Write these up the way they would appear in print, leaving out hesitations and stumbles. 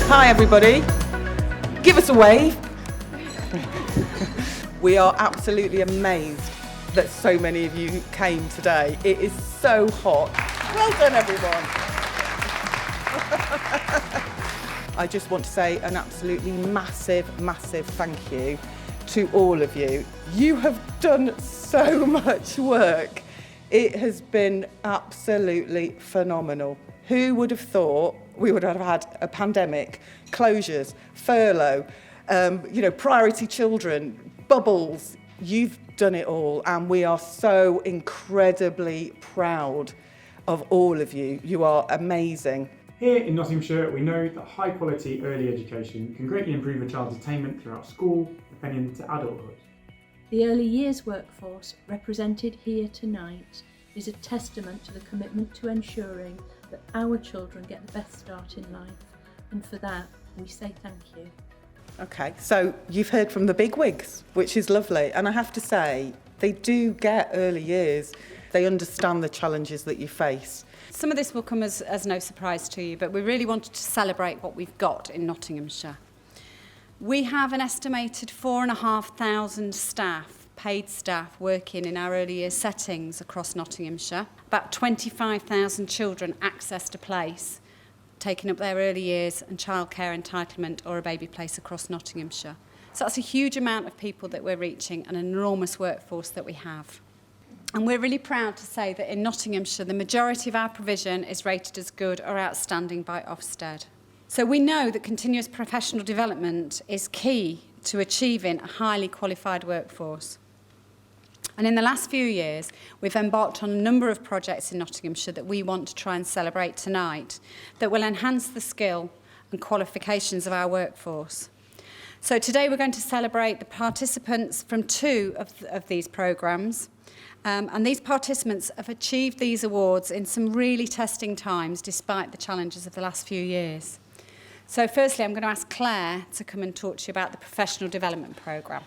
Hi everybody, give us a wave. We are absolutely amazed that so many of you came today. It is so hot. Well done everyone. I just want to say an absolutely massive thank you to all of you. You have done so much work. It has been absolutely phenomenal. Who would have thought we would have had a pandemic, closures, furlough, priority children, bubbles? You've done it all, and we are so incredibly proud of all of you. You are amazing. Here in Nottinghamshire, we know that high quality early education can greatly improve a child's attainment throughout school, depending to adulthood. The early years workforce represented here tonight is a testament to the commitment to ensuring that our children get the best start in life, and for that we say thank you. Okay, so you've heard from the bigwigs, which is lovely, and I have to say they do get early years. They understand the challenges that you face. Some of this will come as no surprise to you, but we really wanted to celebrate what we've got in Nottinghamshire. We have an estimated 4,500 staff, paid staff, working in our early years settings across Nottinghamshire. About 25,000 children accessed a place, taking up their early years and childcare entitlement or a baby place across Nottinghamshire. So that's a huge amount of people that we're reaching and an enormous workforce that we have. And we're really proud to say that in Nottinghamshire, the majority of our provision is rated as good or outstanding by Ofsted. So we know that continuous professional development is key to achieving a highly qualified workforce. And in the last few years, we've embarked on a number of projects in Nottinghamshire that we want to try and celebrate tonight that will enhance the skill and qualifications of our workforce. So today we're going to celebrate the participants from two of these programmes. And these participants have achieved these awards in some really testing times despite the challenges of the last few years. So firstly, I'm going to ask Claire to come and talk to you about the professional development programme.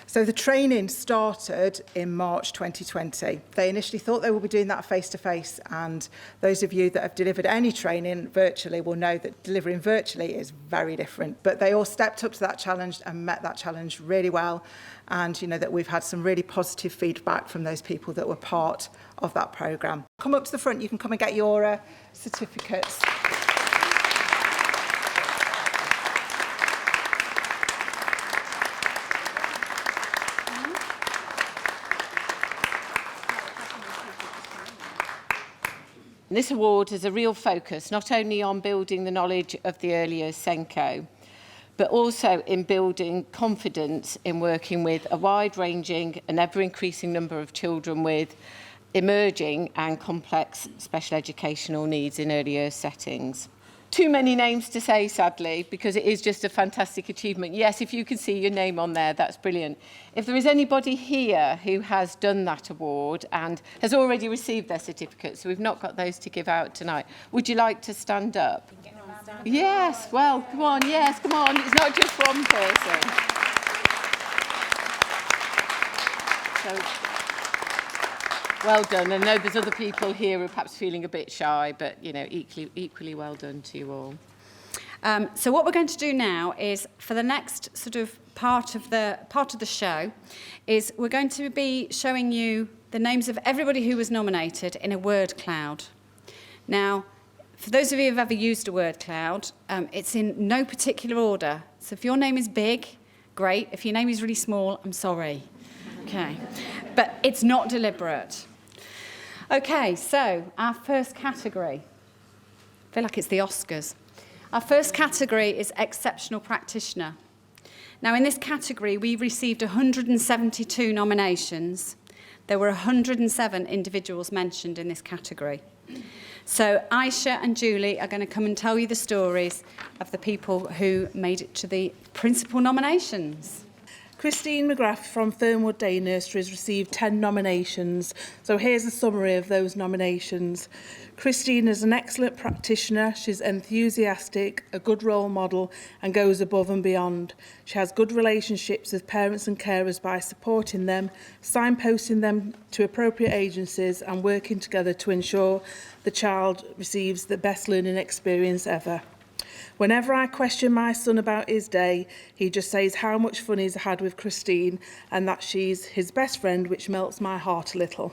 So the training started in March 2020. They initially thought they would be doing that face-to-face, and those of you that have delivered any training virtually will know that delivering virtually is very different. But they all stepped up to that challenge and met that challenge really well. And you know that we've had some really positive feedback from those people that were part of that programme. Come up to the front, you can come and get your certificates. This award has a real focus not only on building the knowledge of the early years Senko, but also in building confidence in working with a wide-ranging and ever-increasing number of children with emerging and complex special educational needs in early years settings. Too many names to say, sadly, because it is just a fantastic achievement. Yes, if you can see your name on there, that's brilliant. If there is anybody here who has done that award and has already received their certificate, so we've not got those to give out tonight, would you like to stand up? Yes, well, come on, yes, come on. It's not just one person. So, well done. I know there's other people here who are perhaps feeling a bit shy, but, you know, equally well done to you all. So what we're going to do now is, for the next sort of part of the show, is we're going to be showing you the names of everybody who was nominated in a word cloud. Now, for those of you who've ever used a word cloud, it's in no particular order. So if your name is big, great. If your name is really small, I'm sorry. Okay. But it's not deliberate. Okay, so our first category. I feel like it's the Oscars. Our first category is Exceptional Practitioner. Now, in this category, we received 172 nominations. There were 107 individuals mentioned in this category. So Aisha and Julie are going to come and tell you the stories of the people who made it to the principal nominations. Christine McGrath from Fernwood Day Nurseries received 10 nominations. So here's a summary of those nominations. Christine is an excellent practitioner. She's enthusiastic, a good role model, and goes above and beyond. She has good relationships with parents and carers by supporting them, signposting them to appropriate agencies, and working together to ensure the child receives the best learning experience ever. Whenever I question my son about his day, he just says how much fun he's had with Christine and that she's his best friend, which melts my heart a little.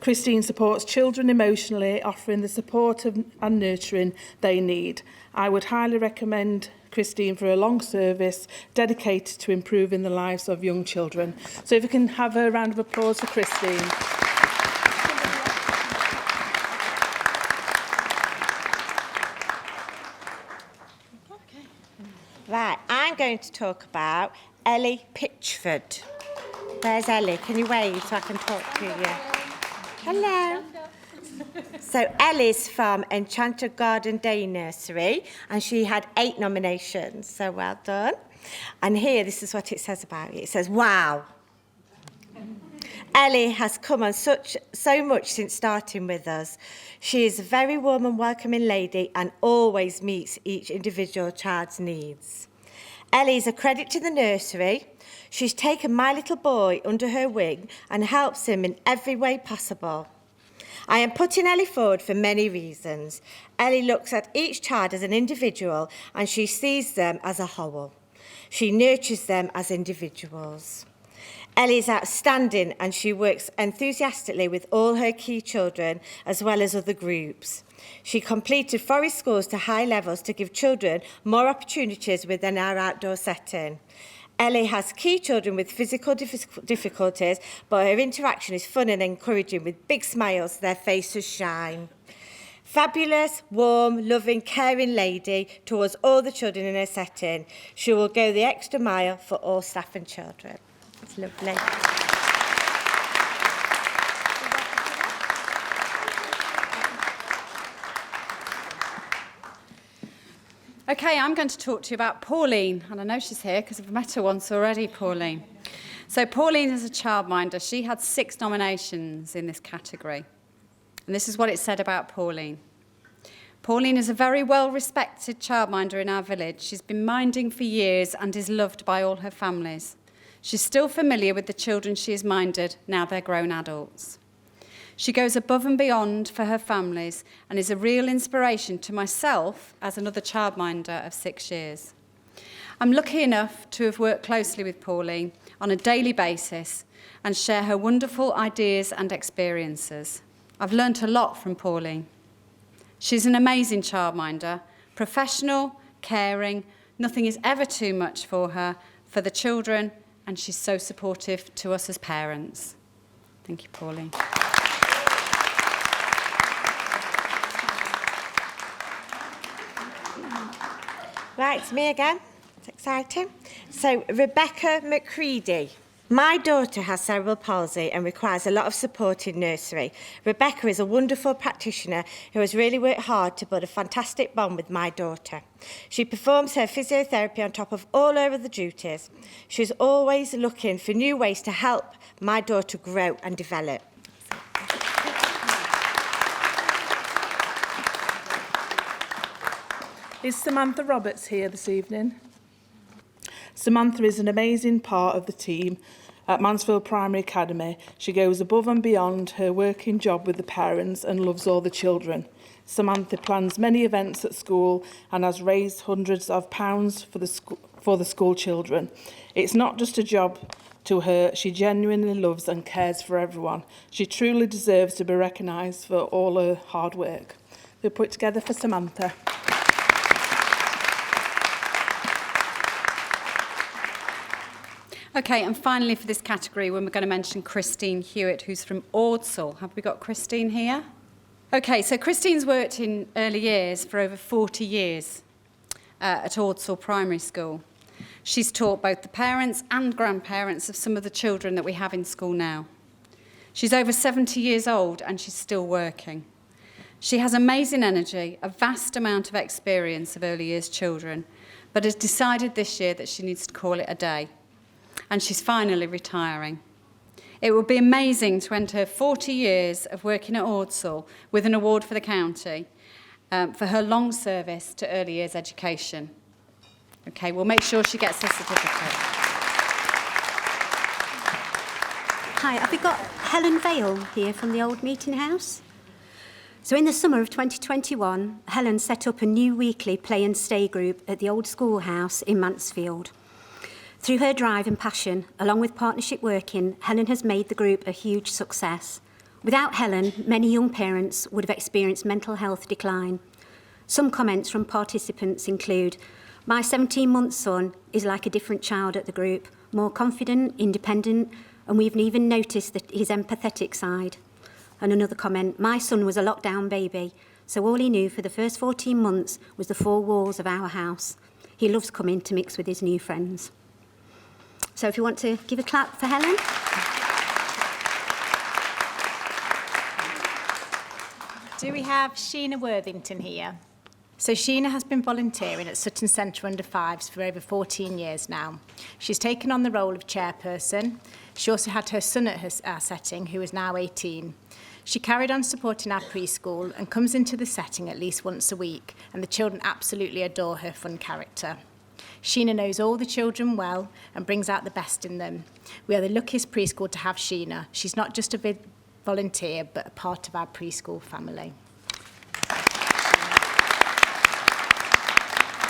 Christine supports children emotionally, offering the support and nurturing they need. I would highly recommend Christine for a long service dedicated to improving the lives of young children. So if we can have a round of applause for Christine. Right, I'm going to talk about Ellie Pitchford. There's Ellie. Can you wave so I can talk to you? Hello. So Ellie's from Enchanted Garden Day Nursery, and she had 8 nominations, so well done. And here, this is what it says about you. It says, wow. Ellie has come on so much since starting with us. She is a very warm and welcoming lady and always meets each individual child's needs. Ellie is a credit to the nursery. She's taken my little boy under her wing and helps him in every way possible. I am putting Ellie forward for many reasons. Ellie looks at each child as an individual and she sees them as a whole. She nurtures them as individuals. Ellie is outstanding and she works enthusiastically with all her key children as well as other groups. She completed forest schools to high levels to give children more opportunities within our outdoor setting. Ellie has key children with physical difficulties, but her interaction is fun and encouraging with big smiles, their faces shine. Fabulous, warm, loving, caring lady towards all the children in her setting. She will go the extra mile for all staff and children. It's lovely. Okay, I'm going to talk to you about Pauline, and I know she's here because I've met her once already, Pauline. So Pauline is a childminder. She had 6 nominations in this category. And this is what it said about Pauline. Pauline is a very well-respected childminder in our village. She's been minding for years and is loved by all her families. She's still familiar with the children she has minded, now they're grown adults. She goes above and beyond for her families and is a real inspiration to myself as another childminder of 6 years. I'm lucky enough to have worked closely with Pauline on a daily basis and share her wonderful ideas and experiences. I've learnt a lot from Pauline. She's an amazing childminder, professional, caring, nothing is ever too much for her, for the children, and she's so supportive to us as parents. Thank you, Pauline. Right, it's me again. It's exciting. So, Rebecca McCready. My daughter has cerebral palsy and requires a lot of support in nursery. Rebecca is a wonderful practitioner who has really worked hard to build a fantastic bond with my daughter. She performs her physiotherapy on top of all her other duties. She's always looking for new ways to help my daughter grow and develop. Is Samantha Roberts here this evening? Samantha is an amazing part of the team at Mansfield Primary Academy. She goes above and beyond her working job with the parents and loves all the children. Samantha plans many events at school and has raised hundreds of pounds for the school children. It's not just a job to her, she genuinely loves and cares for everyone. She truly deserves to be recognised for all her hard work. We'll put it together for Samantha. Okay, and finally for this category, we're going to mention Christine Hewitt, who's from Ordsall. Have we got Christine here? Okay, so Christine's worked in early years for over 40 years at Ordsall Primary School. She's taught both the parents and grandparents of some of the children that we have in school now. She's over 70 years old and she's still working. She has amazing energy, a vast amount of experience of early years children, but has decided this year that she needs to call it a day. And she's finally retiring. It would be amazing to end her 40 years of working at Ordsall with an award for the county for her long service to early years education. Okay, we'll make sure she gets her certificate. Hi, have we got Helen Vale here from the old meeting house? So in the summer of 2021, Helen set up a new weekly play and stay group at the old schoolhouse in Mansfield. Through her drive and passion, along with partnership working, Helen has made the group a huge success. Without Helen, many young parents would have experienced mental health decline. Some comments from participants include, "My 17-month son is like a different child at the group, more confident, independent, and we've even noticed his empathetic side." And another comment, "My son was a lockdown baby, so all he knew for the first 14 months was the four walls of our house. He loves coming to mix with his new friends." So if you want to give a clap for Helen. Do we have Sheena Worthington here? So Sheena has been volunteering at Sutton Centre Under Fives for over 14 years now. She's taken on the role of chairperson. She also had her son at our setting, who is now 18. She carried on supporting our preschool and comes into the setting at least once a week, and the children absolutely adore her fun character. Sheena knows all the children well and brings out the best in them. We are the luckiest preschool to have Sheena. She's not just a volunteer, but a part of our preschool family.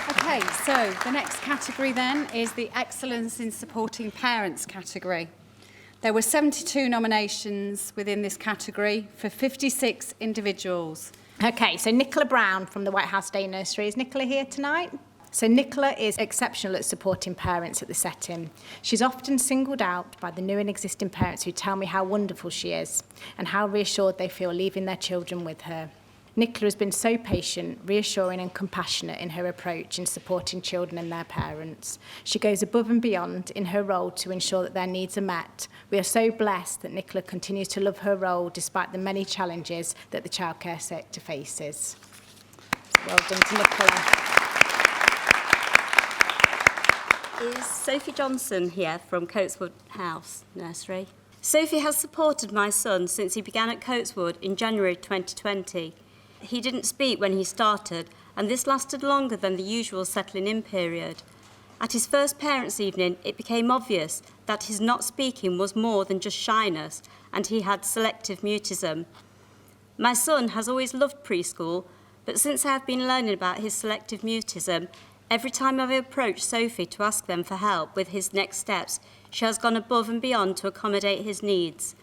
Okay, so the next category then is the Excellence in Supporting Parents category. There were 72 nominations within this category for 56 individuals. Okay, so Nicola Brown from the White House Day Nursery. Is Nicola here tonight? So Nicola is exceptional at supporting parents at the setting. She's often singled out by the new and existing parents who tell me how wonderful she is and how reassured they feel leaving their children with her. Nicola has been so patient, reassuring and compassionate in her approach in supporting children and their parents. She goes above and beyond in her role to ensure that their needs are met. We are so blessed that Nicola continues to love her role despite the many challenges that the childcare sector faces. Well done to Nicola. Is Sophie Johnson here from Coatswood House Nursery? Sophie has supported my son since he began at Coatswood in January 2020. He didn't speak when he started, and this lasted longer than the usual settling-in period. At his first parents' evening, it became obvious that his not speaking was more than just shyness, and he had selective mutism. My son has always loved preschool, but since I have been learning about his selective mutism, every time I've approached Sophie to ask them for help with his next steps, she has gone above and beyond to accommodate his needs.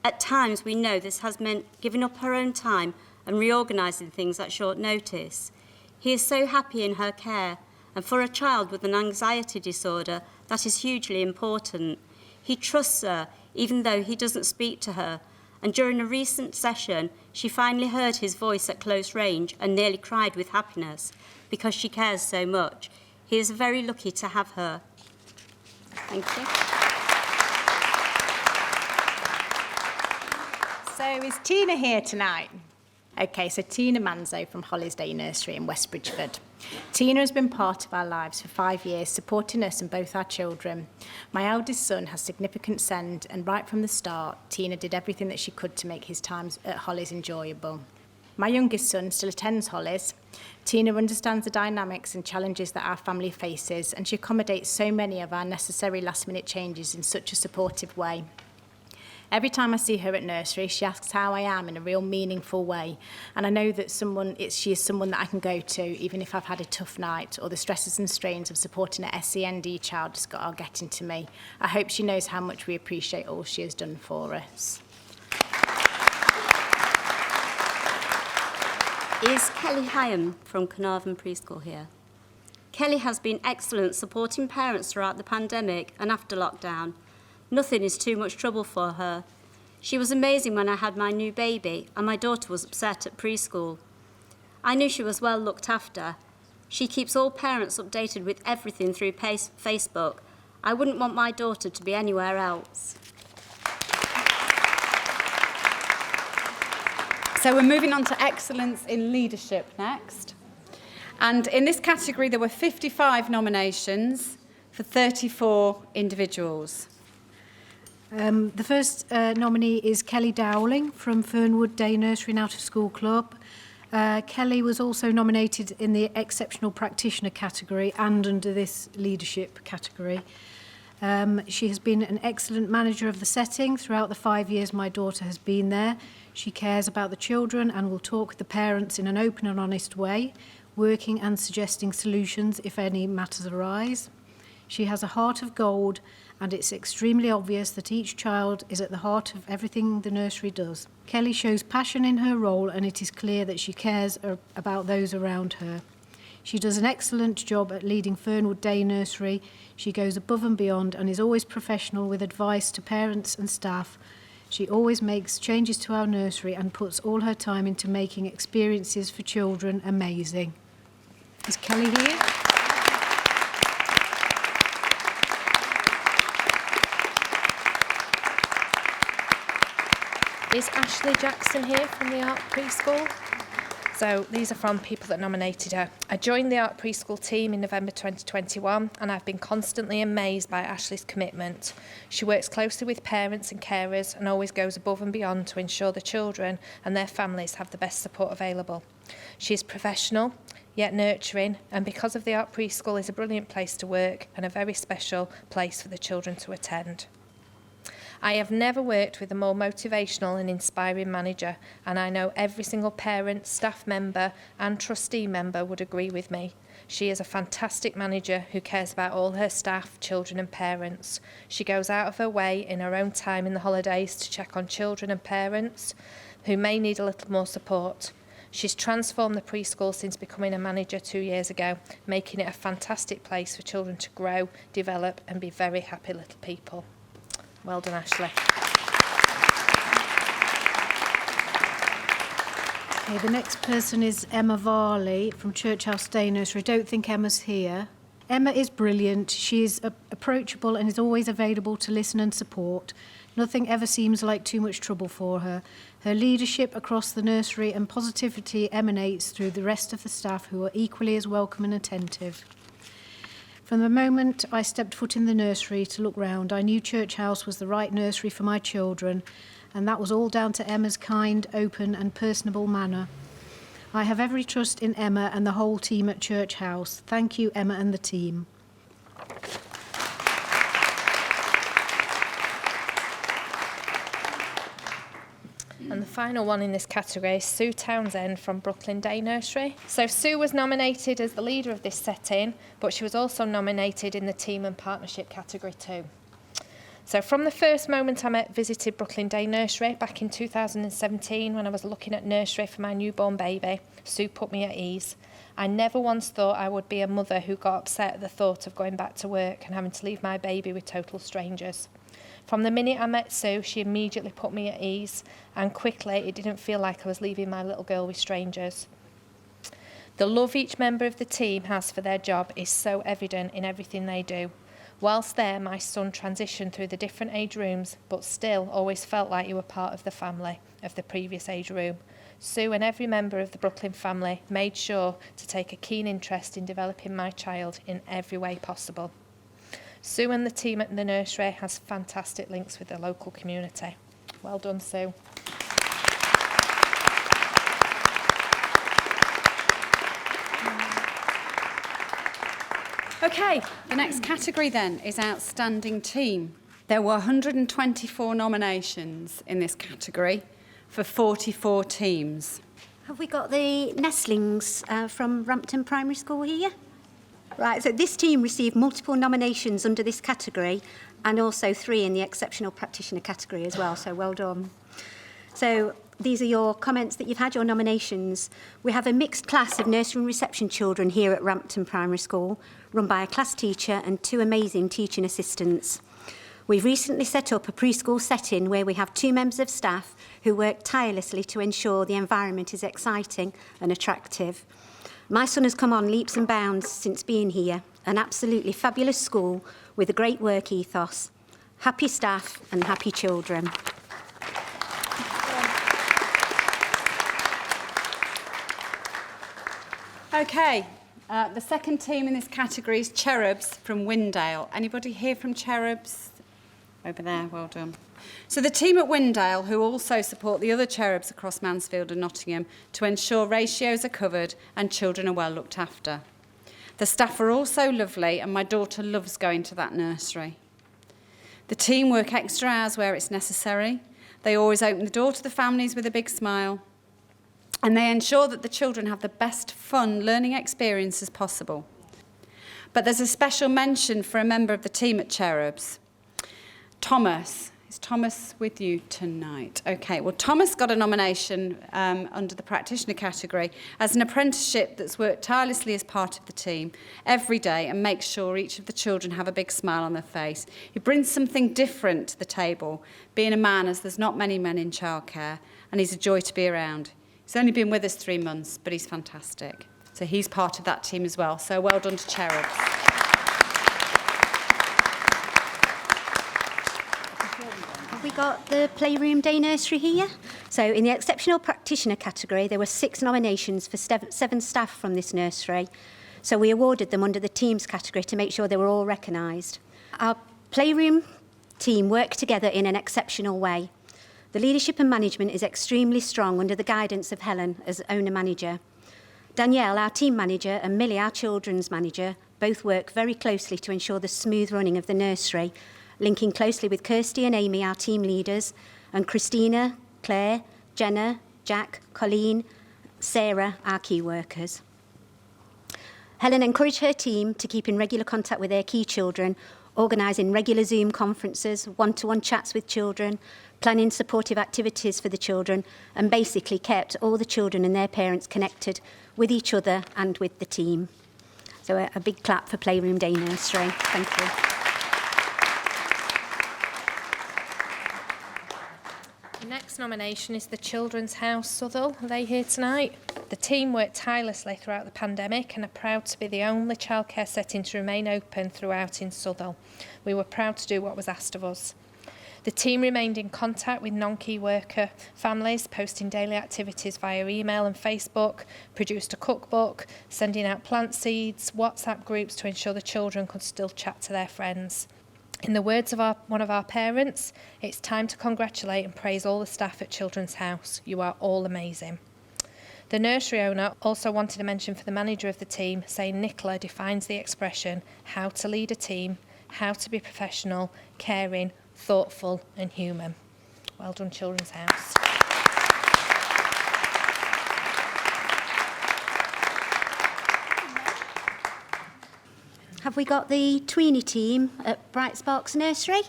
At times, we know this has meant giving up her own time and reorganising things at short notice. He is so happy in her care, and for a child with an anxiety disorder, that is hugely important. He trusts her, even though he doesn't speak to her, and during a recent session, she finally heard his voice at close range and nearly cried with happiness, because she cares so much. He is very lucky to have her. Thank you. So is Tina here tonight? Okay, so Tina Manzo from Holly's Day Nursery in West Bridgeford. Tina has been part of our lives for 5 years, supporting us and both our children. My eldest son has significant SEND, and right from the start, Tina did everything that she could to make his times at Holly's enjoyable. My youngest son still attends Holly's. Tina understands the dynamics and challenges that our family faces, and she accommodates so many of our necessary last-minute changes in such a supportive way. Every time I see her at nursery, she asks how I am in a real meaningful way. And I know that she is someone that I can go to, even if I've had a tough night or the stresses and strains of supporting an SEND child are getting to me. I hope she knows how much we appreciate all she has done for us. Is Kelly Hyam from Carnarvon Preschool here? Kelly has been excellent supporting parents throughout the pandemic and after lockdown. Nothing is too much trouble for her. She was amazing when I had my new baby and my daughter was upset at preschool. I knew she was well looked after. She keeps all parents updated with everything through Facebook. I wouldn't want my daughter to be anywhere else. So we're moving on to Excellence in Leadership next. And in this category, there were 55 nominations for 34 individuals. The first nominee is Kelly Dowling from Fernwood Day Nursery and Out of School Club. Kelly was also nominated in the Exceptional Practitioner category and under this leadership category. She has been an excellent manager of the setting throughout the 5 years my daughter has been there. She cares about the children and will talk with the parents in an open and honest way, working and suggesting solutions if any matters arise. She has a heart of gold, and it's extremely obvious that each child is at the heart of everything the nursery does. Kelly shows passion in her role, and it is clear that she cares about those around her. She does an excellent job at leading Fernwood Day Nursery. She goes above and beyond and is always professional with advice to parents and staff. She always makes changes to our nursery and puts all her time into making experiences for children amazing. Is Kelly here? Is Ashley Jackson here from the Art Preschool? So these are from people that nominated her. I joined the Art Preschool team in November 2021 and I've been constantly amazed by Ashley's commitment. She works closely with parents and carers and always goes above and beyond to ensure the children and their families have the best support available. She is professional, yet nurturing, and because of the Art Preschool is a brilliant place to work and a very special place for the children to attend. I have never worked with a more motivational and inspiring manager, and I know every single parent, staff member and trustee member would agree with me. She is a fantastic manager who cares about all her staff, children and parents. She goes out of her way in her own time in the holidays to check on children and parents who may need a little more support. She's transformed the preschool since becoming a manager 2 years ago, making it a fantastic place for children to grow, develop and be very happy little people. Well done, Ashley. Okay, the next person is Emma Varley from Church House Day Nursery. I don't think Emma's here. Emma is brilliant. She is approachable and is always available to listen and support. Nothing ever seems like too much trouble for her. Her leadership across the nursery and positivity emanates through the rest of the staff who are equally as welcome and attentive. From the moment I stepped foot in the nursery to look round, I knew Church House was the right nursery for my children, and that was all down to Emma's kind, open and personable manner. I have every trust in Emma and the whole team at Church House. Thank you, Emma and the team. And the final one in this category is Sue Townsend from Brooklyn Day Nursery. So Sue was nominated as the leader of this setting, but she was also nominated in the team and partnership category too. So from the first moment I visited Brooklyn Day Nursery back in 2017 when I was looking at nursery for my newborn baby, Sue put me at ease. I never once thought I would be a mother who got upset at the thought of going back to work and having to leave my baby with total strangers. From the minute I met Sue, she immediately put me at ease, and quickly it didn't feel like I was leaving my little girl with strangers. The love each member of the team has for their job is so evident in everything they do. Whilst there, my son transitioned through the different age rooms, but still always felt like you were part of the family of the previous age room. Sue and every member of the Brooklyn family made sure to take a keen interest in developing my child in every way possible. Sue and the team at the nursery has fantastic links with the local community. Well done, Sue. Okay, the next category then is Outstanding Team. There were 124 nominations in this category for 44 teams. Have we got the nestlings from Rampton Primary School here? Right, so this team received multiple nominations under this category and also 3 in the Exceptional Practitioner category as well, so well done. So these are your comments that you've had, your nominations. We have a mixed class of nursery and reception children here at Rampton Primary School, run by a class teacher and 2 amazing teaching assistants. We've recently set up a preschool setting where we have 2 members of staff who work tirelessly to ensure the environment is exciting and attractive. My son has come on leaps and bounds since being here. An absolutely fabulous school with a great work ethos, happy staff and happy children. Okay, the second team in this category is Cherubs from Windale. Anybody here from Cherubs? Over there, well done. So the team at Windale, who also support the other Cherubs across Mansfield and Nottingham to ensure ratios are covered and children are well looked after. The staff are also lovely and my daughter loves going to that nursery. The team work extra hours where it's necessary. They always open the door to the families with a big smile. And they ensure that the children have the best fun learning experiences possible. But there's a special mention for a member of the team at Cherubs. Thomas. Is Thomas with you tonight? Okay, well, Thomas got a nomination under the practitioner category as an apprenticeship that's worked tirelessly as part of the team every day and makes sure each of the children have a big smile on their face. He brings something different to the table, being a man, as there's not many men in childcare, and he's a joy to be around. He's only been with us 3 months, but he's fantastic. So he's part of that team as well. So well done to Cherubs. We got the Playroom Day Nursery here. So in the Exceptional Practitioner category, there were 6 nominations for 7 staff from this nursery. So we awarded them under the Teams category to make sure they were all recognised. Our Playroom team worked together in an exceptional way. The leadership and management is extremely strong under the guidance of Helen as owner-manager. Danielle, our team manager, and Millie, our children's manager, both work very closely to ensure the smooth running of the nursery, linking closely with Kirsty and Amy, our team leaders, and Christina, Claire, Jenna, Jack, Colleen, Sarah, our key workers. Helen encouraged her team to keep in regular contact with their key children, organising regular Zoom conferences, one-to-one chats with children, planning supportive activities for the children, and basically kept all the children and their parents connected with each other and with the team. So a big clap for Playroom Day Nursery. Thank you. The next nomination is the Children's House Southall. Are they here tonight? The team worked tirelessly throughout the pandemic and are proud to be the only childcare setting to remain open throughout in Southall. We were proud to do what was asked of us. The team remained in contact with non-key worker families, posting daily activities via email and Facebook, produced a cookbook, sending out plant seeds, WhatsApp groups to ensure the children could still chat to their friends. In the words of one of our parents, it's time to congratulate and praise all the staff at Children's House. You are all amazing. The nursery owner also wanted a mention for the manager of the team, saying Nicola defines the expression, how to lead a team, how to be professional, caring, thoughtful and human. Well done, Children's House. Have we got the Tweenie team at Bright Sparks Nursery?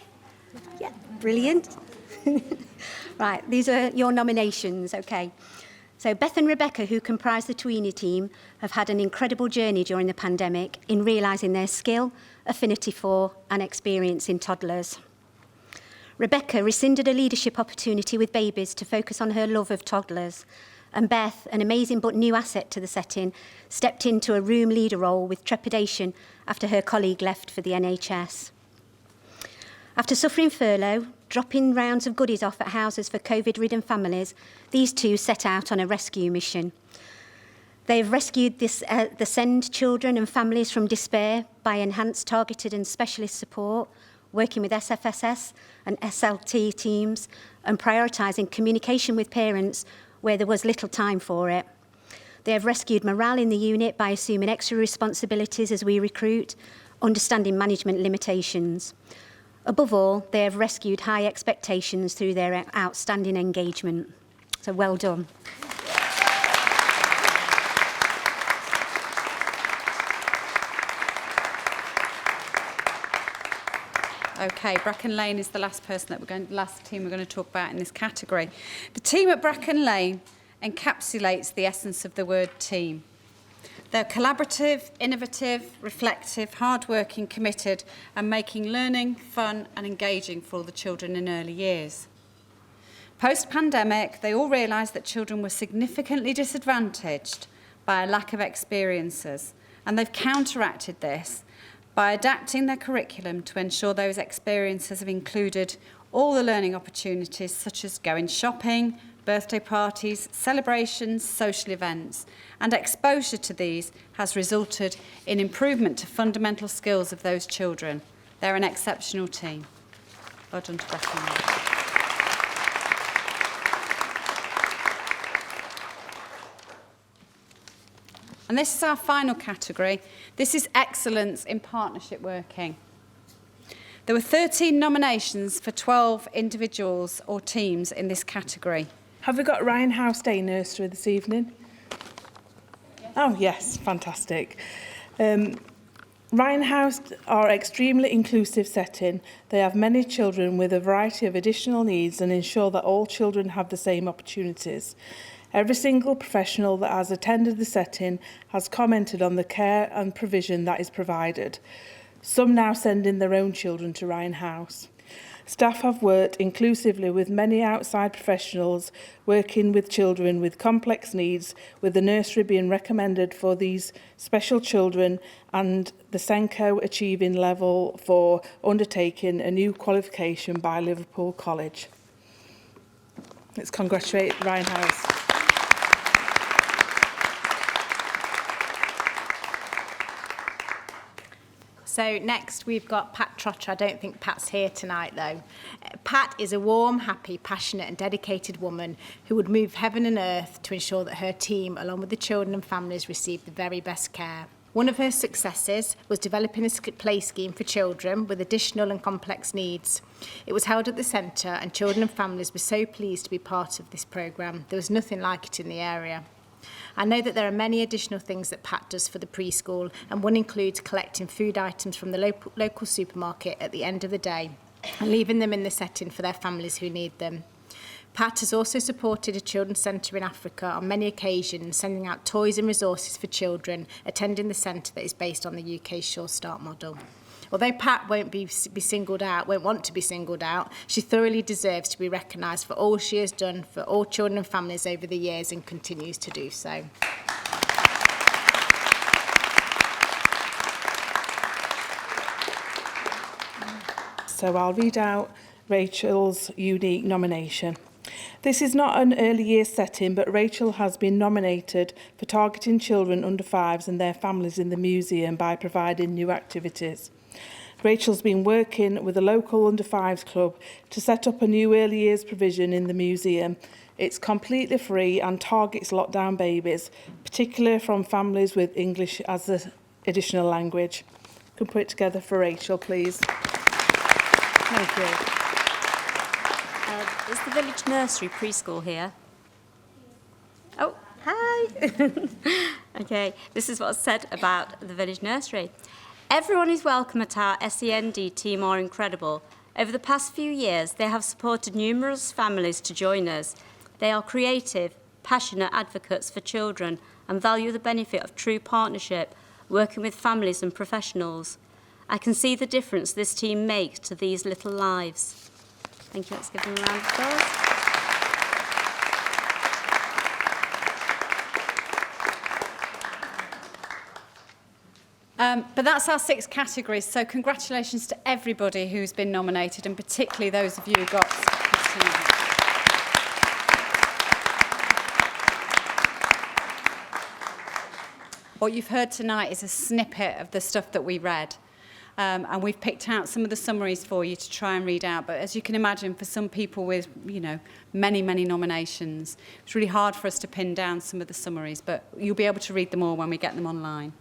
Yeah, brilliant. Right, these are your nominations, okay. So Beth and Rebecca, who comprise the Tweenie team, have had an incredible journey during the pandemic in realising their skill, affinity for and experience in toddlers. Rebecca rescinded a leadership opportunity with babies to focus on her love of toddlers. And Beth, an amazing but new asset to the setting, stepped into a room leader role with trepidation after her colleague left for the NHS. After suffering furlough, dropping rounds of goodies off at houses for COVID-ridden families, these two set out on a rescue mission. They have rescued the SEND children and families from despair by enhanced targeted and specialist support, working with SFSS and SLT teams, and prioritising communication with parents where there was little time for it. They have rescued morale in the unit by assuming extra responsibilities as we recruit, understanding management limitations. Above all, they have rescued high expectations through their outstanding engagement. So well done. Okay, Bracken Lane is the last team we're going to talk about in this category. The team at Bracken Lane encapsulates the essence of the word team. They're collaborative, innovative, reflective, hard-working, committed, and making learning fun and engaging for all the children in early years. Post-pandemic, they all realised that children were significantly disadvantaged by a lack of experiences, and they've counteracted this by adapting their curriculum to ensure those experiences have included all the learning opportunities such as going shopping, birthday parties, celebrations, social events, and exposure to these has resulted in improvement to fundamental skills of those children. They're an exceptional team. Well done to Bracken. And this is our final category. This is excellence in partnership working. There were 13 nominations for 12 individuals or teams in this category. Have we got Ryan House Day Nursery this evening? Yes. Oh, yes, fantastic. Ryan House are extremely inclusive setting. They have many children with a variety of additional needs and ensure that all children have the same opportunities. Every single professional that has attended the setting has commented on the care and provision that is provided. Some now send in their own children to Ryan House. Staff have worked inclusively with many outside professionals working with children with complex needs, with the nursery being recommended for these special children and the Senko achieving level 4 undertaking a new qualification by Liverpool College. Let's congratulate Ryan House. So next we've got Pat Trotter. I don't think Pat's here tonight though. Pat is a warm, happy, passionate and dedicated woman who would move heaven and earth to ensure that her team, along with the children and families, receive the very best care. One of her successes was developing a play scheme for children with additional and complex needs. It was held at the centre and children and families were so pleased to be part of this programme. There was nothing like it in the area. I know that there are many additional things that Pat does for the preschool, and one includes collecting food items from the local supermarket at the end of the day and leaving them in the setting for their families who need them. Pat has also supported a children's centre in Africa on many occasions, sending out toys and resources for children attending the centre that is based on the UK's Sure Start model. Although Pat won't want to be singled out, she thoroughly deserves to be recognised for all she has done for all children and families over the years and continues to do so. So I'll read out Rachel's unique nomination. This is not an early years setting, but Rachel has been nominated for targeting children under 5s and their families in the museum by providing new activities. Rachel's been working with a local under 5s club to set up a new early years provision in the museum. It's completely free and targets lockdown babies, particularly from families with English as an additional language. Can put it together for Rachel, please. Thank you. Is the village nursery preschool here? Oh, hi. Okay, this is what's said about the village nursery. Everyone is welcome at our SEND team are incredible. Over the past few years, they have supported numerous families to join us. They are creative, passionate advocates for children and value the benefit of true partnership, working with families and professionals. I can see the difference this team makes to these little lives. Thank you. Let's give them a round of applause. But that's our 6 categories, so congratulations to everybody who's been nominated, and particularly those of you who got tonight. What you've heard tonight is a snippet of the stuff that we read. And we've picked out some of the summaries for you to try and read out. But as you can imagine, for some people with, many, many nominations, it's really hard for us to pin down some of the summaries, but you'll be able to read them all when we get them online.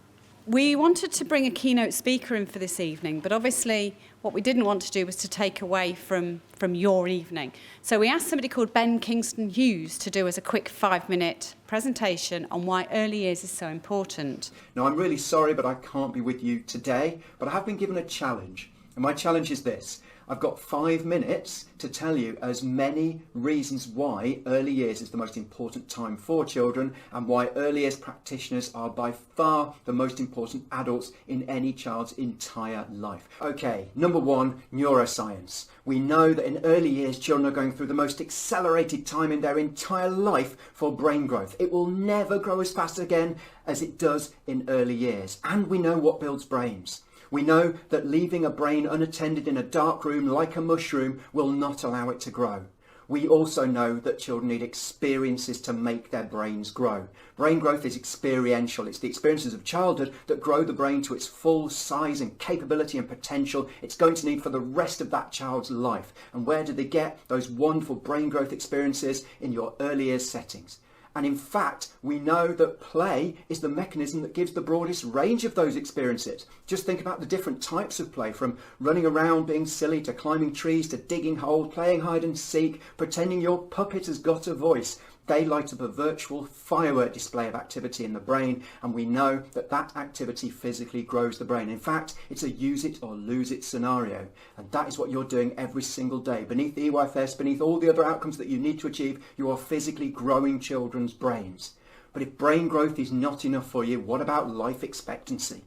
We wanted to bring a keynote speaker in for this evening, but obviously what we didn't want to do was to take away from your evening. So we asked somebody called Ben Kingston Hughes to do us a quick 5-minute presentation on why early years is so important. Now, I'm really sorry, but I can't be with you today, but I have been given a challenge. And my challenge is this. I've got 5 minutes to tell you as many reasons why early years is the most important time for children and why early years practitioners are by far the most important adults in any child's entire life. Okay, number 1, neuroscience. We know that in early years, children are going through the most accelerated time in their entire life for brain growth. It will never grow as fast again as it does in early years. And we know what builds brains. We know that leaving a brain unattended in a dark room like a mushroom will not allow it to grow. We also know that children need experiences to make their brains grow. Brain growth is experiential. It's the experiences of childhood that grow the brain to its full size and capability and potential it's going to need for the rest of that child's life. And where do they get those wonderful brain growth experiences? In your early years settings. And in fact, we know that play is the mechanism that gives the broadest range of those experiences. Just think about the different types of play, from running around being silly to climbing trees to digging holes, playing hide and seek, pretending your puppet has got a voice. They light up a virtual firework display of activity in the brain, and we know that that activity physically grows the brain. In fact, it's a use it or lose it scenario, and that is what you're doing every single day. Beneath the EYFS, beneath all the other outcomes that you need to achieve, you are physically growing children's brains. But if brain growth is not enough for you, what about life expectancy?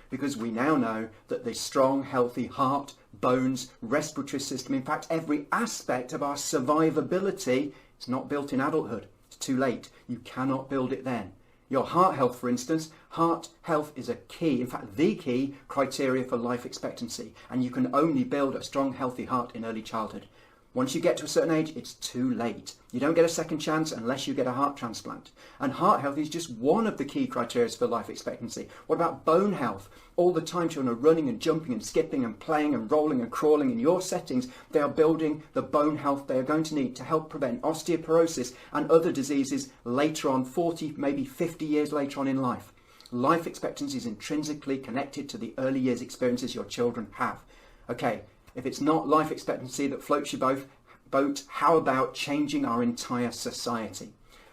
Because we now know that the strong, healthy heart, bones, respiratory system, in fact, every aspect of our survivability, it's not built in adulthood. It's too late. You cannot build it then. Your heart health, for instance, heart health is a key, in fact, the key criteria for life expectancy. And you can only build a strong, healthy heart in early childhood. Once you get to a certain age, it's too late. You don't get a second chance unless you get a heart transplant. And heart health is just one of the key criteria for life expectancy. What about bone health? All the time children are running and jumping and skipping and playing and rolling and crawling in your settings. They are building the bone health they are going to need to help prevent osteoporosis and other diseases later on, 40, maybe 50 years later on in life. Life expectancy is intrinsically connected to the early years experiences your children have. Okay. If it's not life expectancy that floats your boat, how about changing our entire society?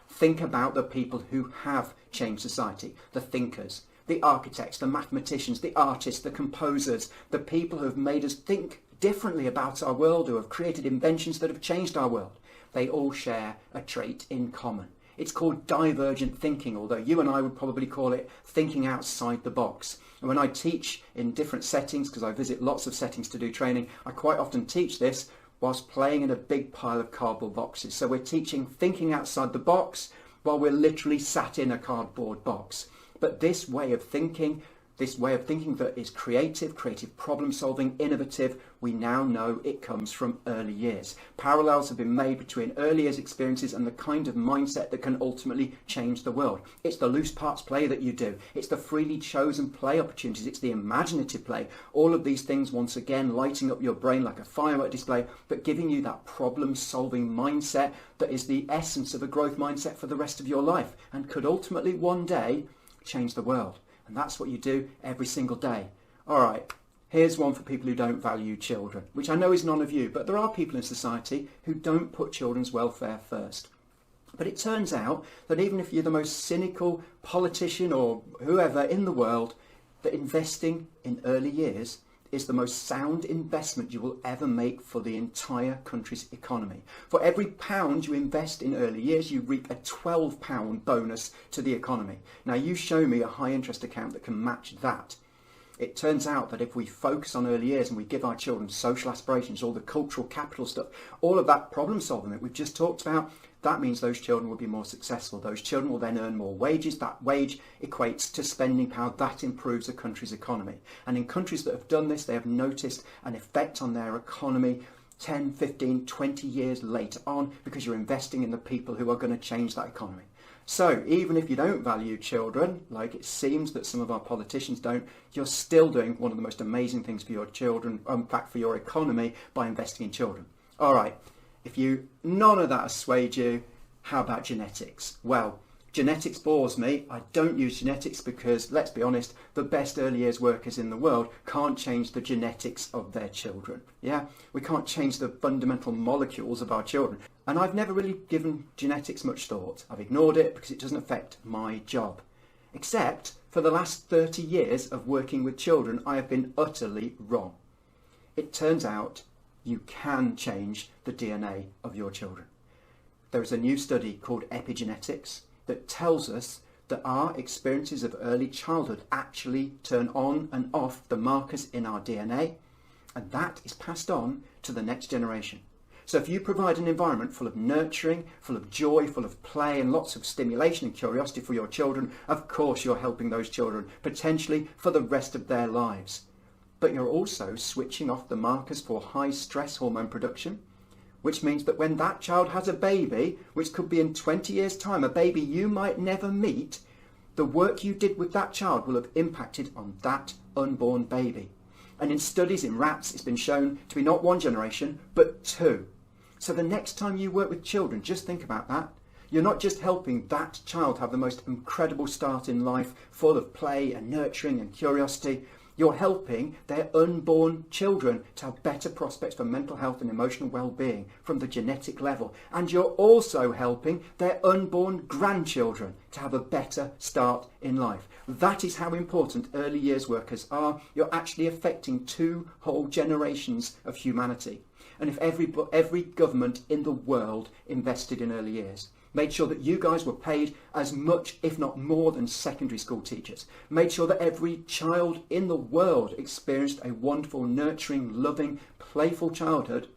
Think about the people who have changed society, the thinkers, the architects, the mathematicians, the artists, the composers, the people who have made us think differently about our world, who have created inventions that have changed our world. They all share a trait in common. It's called divergent thinking, although you and I would probably call it thinking outside the box. And when I teach in different settings, because I visit lots of settings to do training, I quite often teach this whilst playing in a big pile of cardboard boxes. So we're teaching thinking outside the box while we're literally sat in a cardboard box. But this way of thinking that is creative problem solving, innovative, we now know it comes from early years. Parallels have been made between early years experiences and the kind of mindset that can ultimately change the world. It's the loose parts play that you do. It's the freely chosen play opportunities. It's the imaginative play. All of these things, once again, lighting up your brain like a firework display, but giving you that problem solving mindset that is the essence of a growth mindset for the rest of your life and could ultimately one day change the world. And that's what you do every single day. All right, here's one for people who don't value children, which I know is none of you, but there are people in society who don't put children's welfare first. But it turns out that even if you're the most cynical politician or whoever in the world, that investing in early years is the most sound investment you will ever make for the entire country's economy. For every pound you invest in early years, you reap a £12 bonus to the economy. Now, you show me a high interest account that can match that. It turns out that if we focus on early years and we give our children social aspirations, all the cultural capital stuff, all of that problem solving that we've just talked about, that means those children will be more successful. Those children will then earn more wages. That wage equates to spending power. That improves a country's economy. And in countries that have done this, they have noticed an effect on their economy 10, 15, 20 years later on, because you're investing in the people who are going to change that economy. So even if you don't value children, like it seems that some of our politicians don't, you're still doing one of the most amazing things for your children, in fact for your economy, by investing in children. All right. If none of that has swayed you, how about genetics? Well, genetics bores me. I don't use genetics because, let's be honest, the best early years workers in the world can't change the genetics of their children. Yeah, we can't change the fundamental molecules of our children. And I've never really given genetics much thought. I've ignored it because it doesn't affect my job. Except for the last 30 years of working with children, I have been utterly wrong. It turns out you can change the DNA of your children. There is a new study called epigenetics that tells us that our experiences of early childhood actually turn on and off the markers in our DNA, and that is passed on to the next generation. So if you provide an environment full of nurturing, full of joy, full of play and lots of stimulation and curiosity for your children, of course you're helping those children, potentially for the rest of their lives. But you're also switching off the markers for high stress hormone production, which means that when that child has a baby, which could be in 20 years' time, a baby you might never meet, the work you did with that child will have impacted on that unborn baby. And in studies in rats, it's been shown to be not one generation, but two. So the next time you work with children, just think about that. You're not just helping that child have the most incredible start in life, full of play and nurturing and curiosity. You're helping their unborn children to have better prospects for mental health and emotional well-being from the genetic level. And you're also helping their unborn grandchildren to have a better start in life. That is how important early years workers are. You're actually affecting 2 whole generations of humanity. And if every government in the world invested in early years, made sure that you guys were paid as much, if not more, than secondary school teachers, made sure that every child in the world experienced a wonderful, nurturing, loving, playful childhood,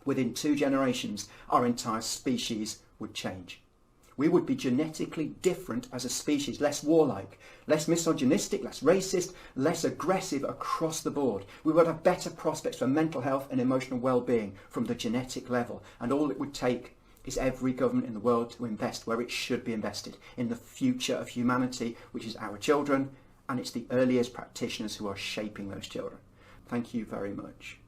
within 2 generations, our entire species would change. We would be genetically different as a species, less warlike, less misogynistic, less racist, less aggressive across the board. We would have better prospects for mental health and emotional well-being from the genetic level. And all it would take is every government in the world to invest where it should be invested, in the future of humanity, which is our children, and it's the early years practitioners who are shaping those children. Thank you very much.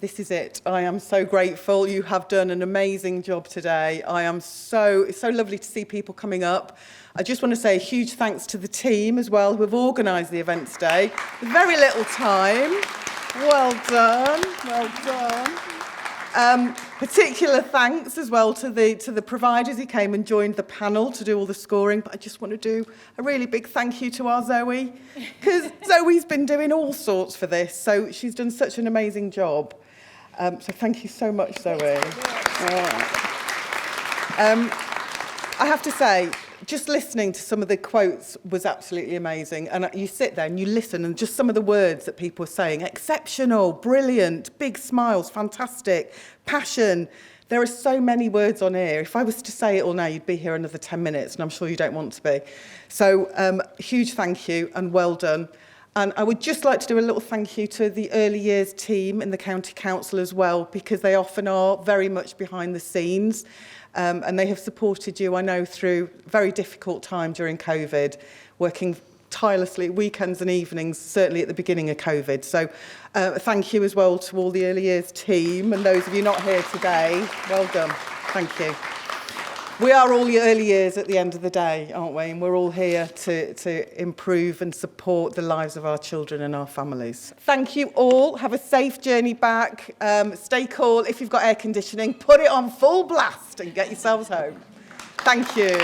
This is it. I am so grateful. You have done an amazing job today. It's so lovely to see people coming up. I just want to say a huge thanks to the team as well who have organised the event today with very little time. Well done. Well done. Particular thanks as well to the providers who came and joined the panel to do all the scoring. But I just want to do a really big thank you to our Zoe, because Zoe's been doing all sorts for this. So she's done such an amazing job. So thank you so much, Zoe. I have to say, just listening to some of the quotes was absolutely amazing. And you sit there and you listen, and just some of the words that people are saying: exceptional, brilliant, big smiles, fantastic, passion. There are so many words on here. If I was to say it all now, you'd be here another 10 minutes, and I'm sure you don't want to be. So huge thank you and well done. And I would just like to do a little thank you to the early years team in the County Council as well, because they often are very much behind the scenes. And they have supported you, I know, through a very difficult time during COVID, working tirelessly weekends and evenings, certainly at the beginning of COVID. So thank you as well to all the early years team, and those of you not here today, well done. Thank you. We are all the early years at the end of the day, aren't we? And we're all here to improve and support the lives of our children and our families. Thank you all. Have a safe journey back. Stay cool. If you've got air conditioning, put it on full blast and get yourselves home. Thank you.